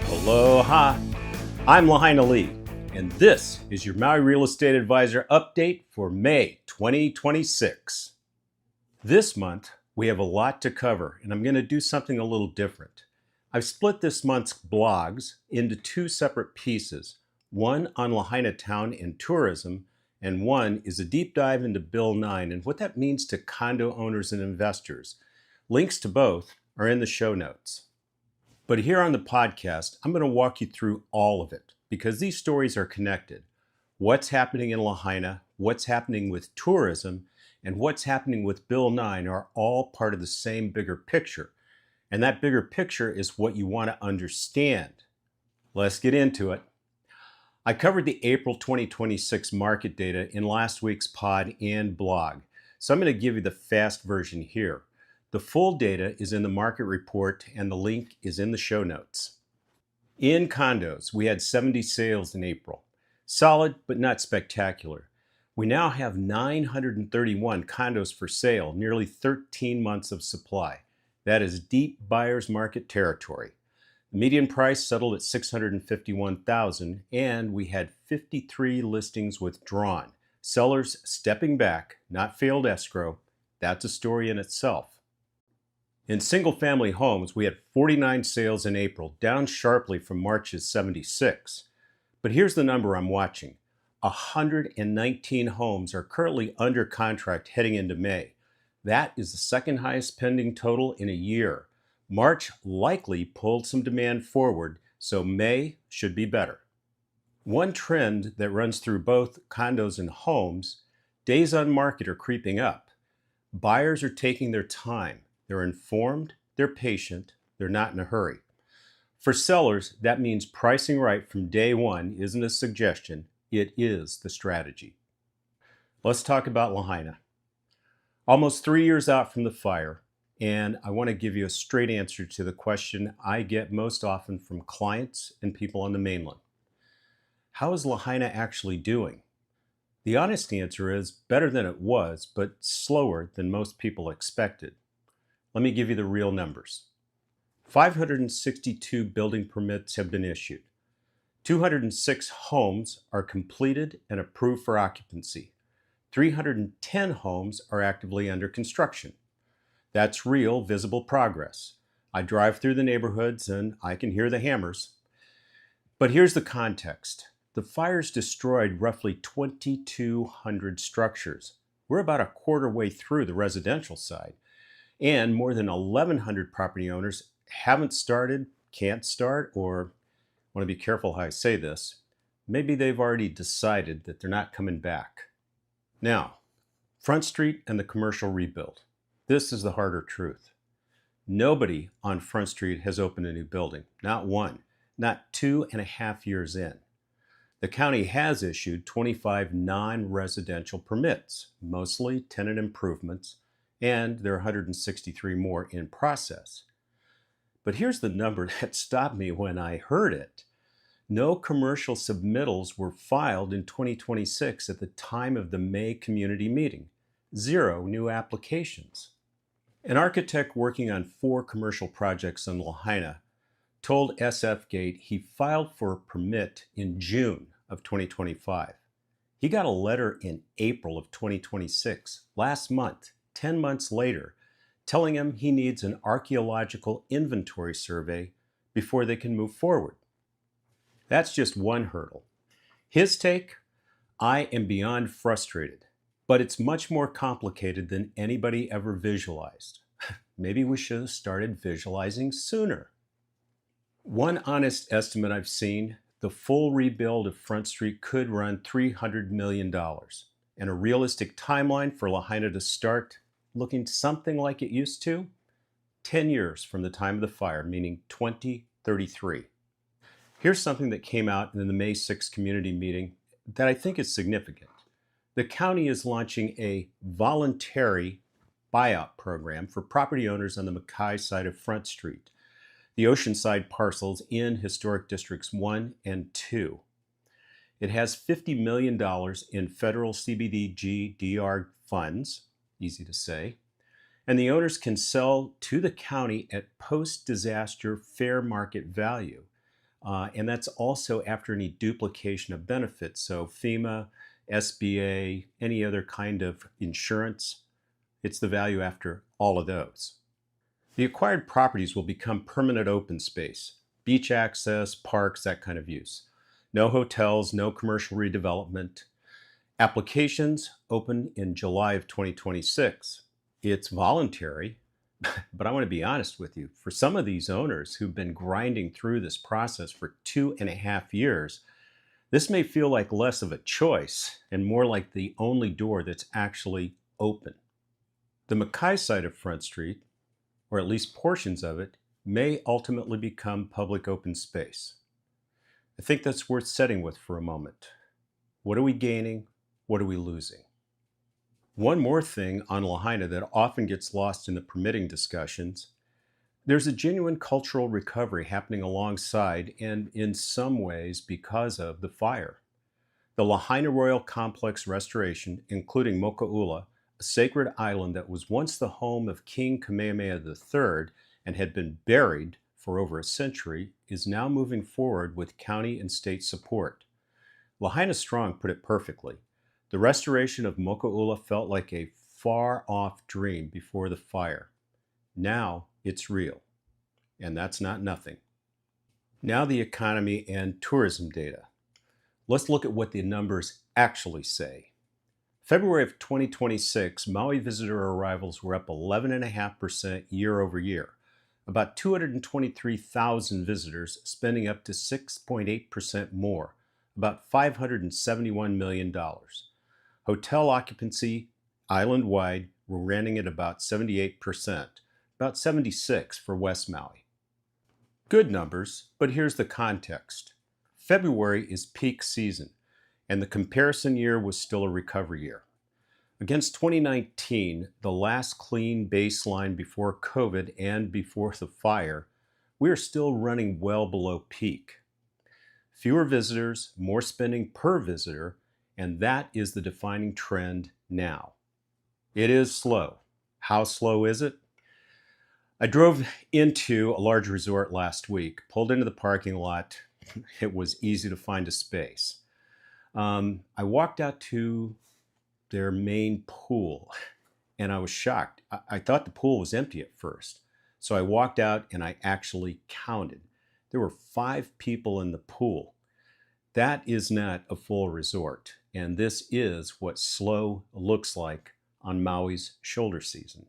Aloha, I'm Lahaina Lee, and this is your Maui Real Estate Advisor update for May 2026. This month, we have a lot to cover, and I'm going to do something a little different. I've split this month's blogs into two separate pieces, one on Lahaina Town and tourism, and one is a deep dive into Bill 9 and what that means to condo owners and investors. Links to both are in the show notes. But here on the podcast, I'm going to walk you through all of it because these stories are connected. What's happening in Lahaina, what's happening with tourism, and what's happening with Bill 9 are all part of the same bigger picture. And that bigger picture is what you want to understand. Let's get into it. I covered the April 2026 market data in last week's pod and blog, so I'm going to give you the fast version here. The full data is in the market report and the link is in the show notes. In condos, we had 70 sales in April. Solid, but not spectacular. We now have 931 condos for sale, nearly 13 months of supply. That is deep buyer's market territory. The median price settled at $651,000 and we had 53 listings withdrawn. Sellers stepping back, not failed escrow. That's a story in itself. In single-family homes, we had 49 sales in April, down sharply from March's 76. But here's the number I'm watching. 119 homes are currently under contract heading into May. That is the second highest pending total in a year. March likely pulled some demand forward, so May should be better. One trend that runs through both condos and homes, days on market are creeping up. Buyers are taking their time. They're informed, they're patient, they're not in a hurry. For sellers, that means pricing right from day one isn't a suggestion, it is the strategy. Let's talk about Lahaina. Almost 3 years out from the fire, and I want to give you a straight answer to the question I get most often from clients and people on the mainland. How is Lahaina actually doing? The honest answer is better than it was, but slower than most people expected. Let me give you the real numbers. 562 building permits have been issued. 206 homes are completed and approved for occupancy. 310 homes are actively under construction. That's real, visible progress. I drive through the neighborhoods and I can hear the hammers. But here's the context. The fires destroyed roughly 2,200 structures. We're about a quarter way through the residential side. And more than 1,100 property owners haven't started, can't start, or I want to be careful how I say this, maybe they've already decided that they're not coming back. Now, Front Street and the commercial rebuild. This is the harder truth. Nobody on Front Street has opened a new building, not one, not 2.5 years in. The county has issued 25 non-residential permits, mostly tenant improvements, and there are 163 more in process. But here's the number that stopped me when I heard it. No commercial submittals were filed in 2026 at the time of the May community meeting. 0 new applications. An architect working on 4 commercial projects in Lahaina told SF Gate he filed for a permit in June of 2025. He got a letter in April of 2026, last month, 10 months later, telling him he needs an archaeological inventory survey before they can move forward. That's just one hurdle. His take, I am beyond frustrated, but it's much more complicated than anybody ever visualized. Maybe we should have started visualizing sooner. One honest estimate I've seen, the full rebuild of Front Street could run $300 million, and a realistic timeline for Lahaina to start looking something like it used to, 10 years from the time of the fire, meaning 2033. Here's something that came out in the May 6th community meeting that I think is significant. The county is launching a voluntary buyout program for property owners on the Mackay side of Front Street, the oceanside parcels in Historic Districts 1 and 2. It has $50 million in federal CBDG DR funds, easy to say, And the owners can sell to the county at post-disaster fair market value. And that's also after any duplication of benefits. So FEMA, SBA, any other kind of insurance, it's the value after all of those. The acquired properties will become permanent open space, beach access, parks, that kind of use. No hotels, no commercial redevelopment. Applications open in July of 2026. It's voluntary, but I want to be honest with you. For some of these owners who've been grinding through this process for 2.5 years, this may feel like less of a choice and more like the only door that's actually open. The Mackay side of Front Street, or at least portions of it, may ultimately become public open space. I think that's worth sitting with for a moment. What are we gaining? What are we losing? One more thing on Lahaina that often gets lost in the permitting discussions: there's a genuine cultural recovery happening alongside and in some ways because of the fire. The Lahaina Royal Complex restoration, including Moku'ula, a sacred island that was once the home of King Kamehameha III and had been buried for over a century, is now moving forward with county and state support. Lahaina Strong put it perfectly. The restoration of Moku'ula felt like a far-off dream before the fire. Now it's real, and that's not nothing. Now the economy and tourism data. Let's look at what the numbers actually say. February of 2026, Maui visitor arrivals were up 11.5% year over year. About 223,000 visitors, spending up to 6.8% more, about $571 million. Hotel occupancy, island-wide, were running at about 78%, about 76% for West Maui. Good numbers, but here's the context. February is peak season, and the comparison year was still a recovery year. Against 2019, the last clean baseline before COVID and before the fire, we are still running well below peak. Fewer visitors, more spending per visitor, and that is the defining trend now. It is slow. How slow is it? I drove into a large resort last week, pulled into the parking lot. It was easy to find a space. I walked out to their main pool and I was shocked. I thought the pool was empty at first. So I walked out and I actually counted. There were 5 people in the pool. That is not a full resort. And this is what slow looks like on Maui's shoulder season.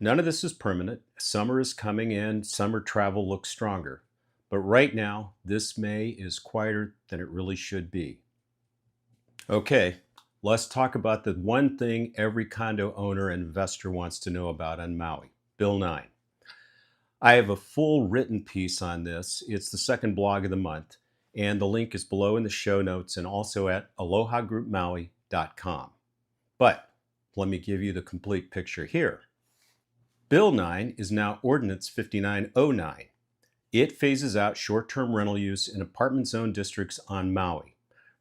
None of this is permanent. Summer is coming in. Summer travel looks stronger. But right now, this May is quieter than it really should be. Okay, let's talk about the one thing every condo owner and investor wants to know about on Maui, Bill 9. I have a full written piece on this. It's the second blog of the month, and the link is below in the show notes and also at alohagroupmaui.com. But let me give you the complete picture here. Bill 9 is now Ordinance 5909. It phases out short-term rental use in apartment zone districts on Maui.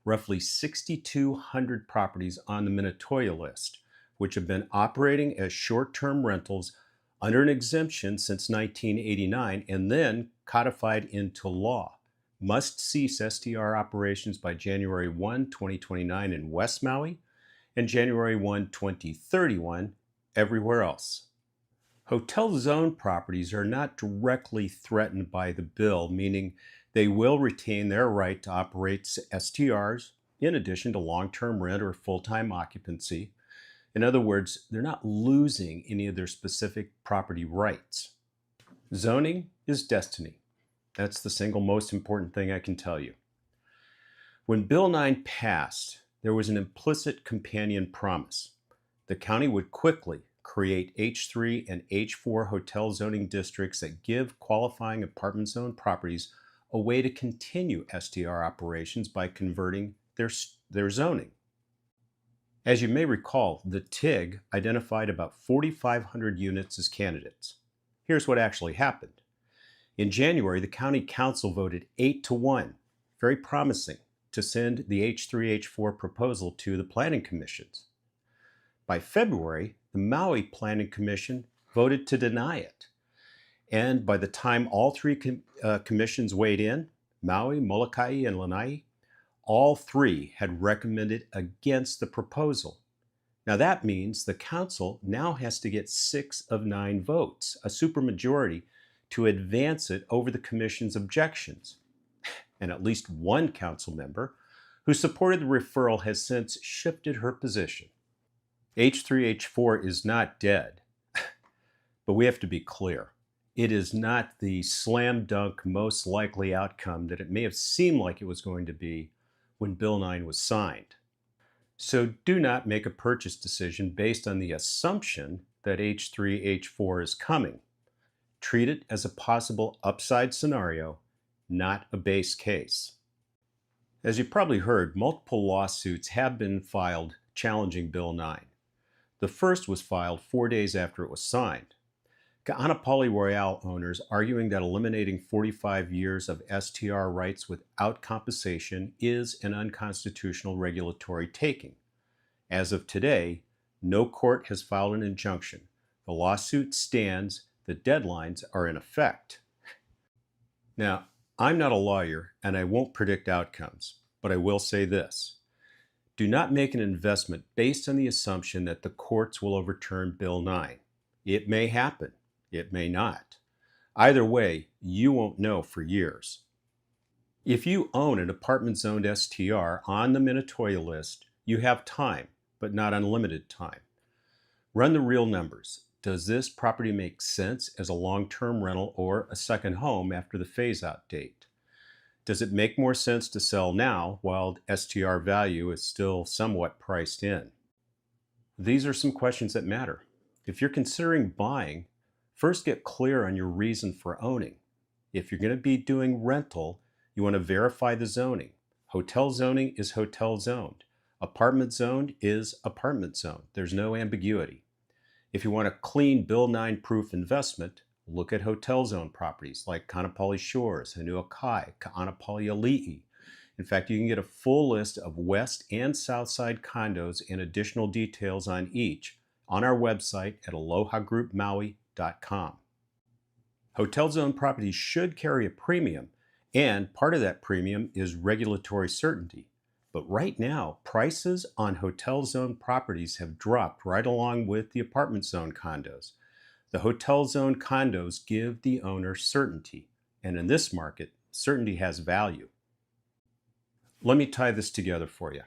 Roughly 6,200 properties on the Minatoya List, which have been operating as short-term rentals under an exemption since 1989 and then codified into law, must cease STR operations by January 1, 2029 in West Maui and January 1, 2031 everywhere else. Hotel zone properties are not directly threatened by the bill, meaning they will retain their right to operate STRs in addition to long-term rent or full-time occupancy. In other words, they're not losing any of their specific property rights. Zoning is destiny. That's the single most important thing I can tell you. When Bill 9 passed, there was an implicit companion promise. The county would quickly create H3 and H4 hotel zoning districts that give qualifying apartment zone properties a way to continue STR operations by converting their zoning. As you may recall, the TIG identified about 4,500 units as candidates. Here's what actually happened. In January, the county council voted 8-1, very promising, to send the H3, H4 proposal to the planning commissions. By February, the Maui Planning Commission voted to deny it. And by the time all three commissions weighed in, Maui, Molokai, and Lanai, all three had recommended against the proposal. Now that means the council now has to get 6 of 9 votes, a supermajority, to advance it over the commission's objections. And at least one council member who supported the referral has since shifted her position. H3H4 is not dead, but we have to be clear. It is not the slam dunk most likely outcome that it may have seemed like it was going to be when Bill 9 was signed. So do not make a purchase decision based on the assumption that H3H4 is coming. Treat it as a possible upside scenario, not a base case. As you probably heard, multiple lawsuits have been filed challenging Bill 9. The first was filed 4 days after it was signed. Ka'anapali Royale owners arguing that eliminating 45 years of STR rights without compensation is an unconstitutional regulatory taking. As of today, no court has filed an injunction. The lawsuit stands, the deadlines are in effect. Now, I'm not a lawyer and I won't predict outcomes, but I will say this. Do not make an investment based on the assumption that the courts will overturn Bill 9. It may happen. It may not. Either way, you won't know for years. If you own an apartment-zoned STR on the Minatoya List, you have time, but not unlimited time. Run the real numbers. Does this property make sense as a long-term rental or a second home after the phase-out date? Does it make more sense to sell now while STR value is still somewhat priced in? These are some questions that matter. If you're considering buying, first get clear on your reason for owning. If you're going to be doing rental, you want to verify the zoning. Hotel zoning is hotel zoned. Apartment zoned is apartment zoned. There's no ambiguity. If you want a clean Bill 9 proof investment, look at hotel zone properties like Kaanapali Shores, Hanuakai, Ka'anapali Ali'i. In fact, you can get a full list of west and south side condos and additional details on each on our website at alohagroupmaui.com. Hotel zone properties should carry a premium, and part of that premium is regulatory certainty. But right now, prices on hotel zone properties have dropped right along with the apartment zone condos. The hotel zone condos give the owner certainty, and in this market, certainty has value. Let me tie this together for you.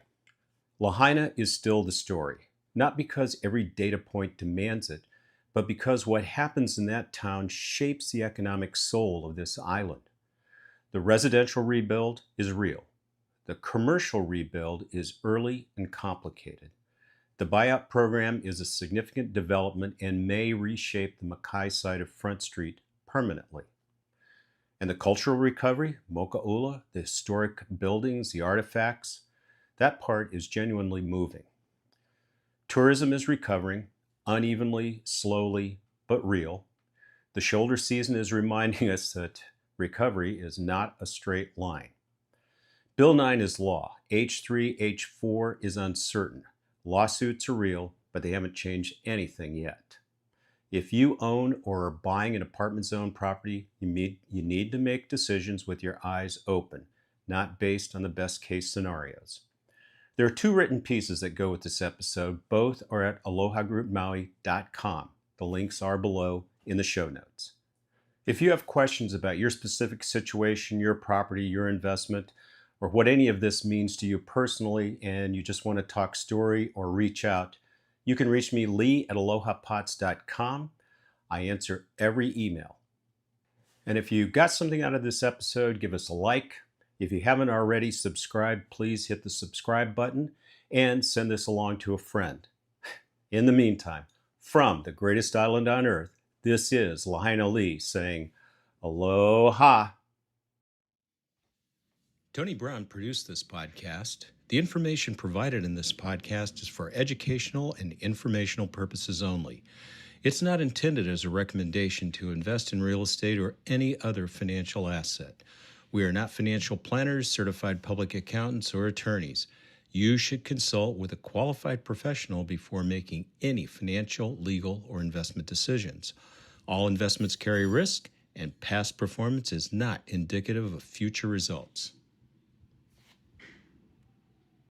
Lahaina is still the story, not because every data point demands it, but because what happens in that town shapes the economic soul of this island. The residential rebuild is real. The commercial rebuild is early and complicated. The buyout program is a significant development and may reshape the Makai side of Front Street permanently. And the cultural recovery, Mokaula, the historic buildings, the artifacts, that part is genuinely moving. Tourism is recovering, unevenly, slowly, but real. The shoulder season is reminding us that recovery is not a straight line. Bill 9 is law. H3, H4 is uncertain. Lawsuits are real, but they haven't changed anything yet. If you own or are buying an apartment zone property, you need to make decisions with your eyes open, not based on the best case scenarios. There are 2 written pieces that go with this episode. Both are at alohagroupmaui.com. The links are below in the show notes. If you have questions about your specific situation, your property, your investment, or what any of this means to you personally, and you just want to talk story or reach out, you can reach me, lee@alohapots.com. I answer every email. And if you got something out of this episode, give us a like. If you haven't already subscribed, please hit the subscribe button and send this along to a friend. In the meantime, from the greatest island on earth, this is Lahaina Lee saying, aloha. Tony Brown produced this podcast. The information provided in this podcast is for educational and informational purposes only. It's not intended as a recommendation to invest in real estate or any other financial asset. We are not financial planners, certified public accountants, or attorneys. You should consult with a qualified professional before making any financial, legal, or investment decisions. All investments carry risk, and past performance is not indicative of future results.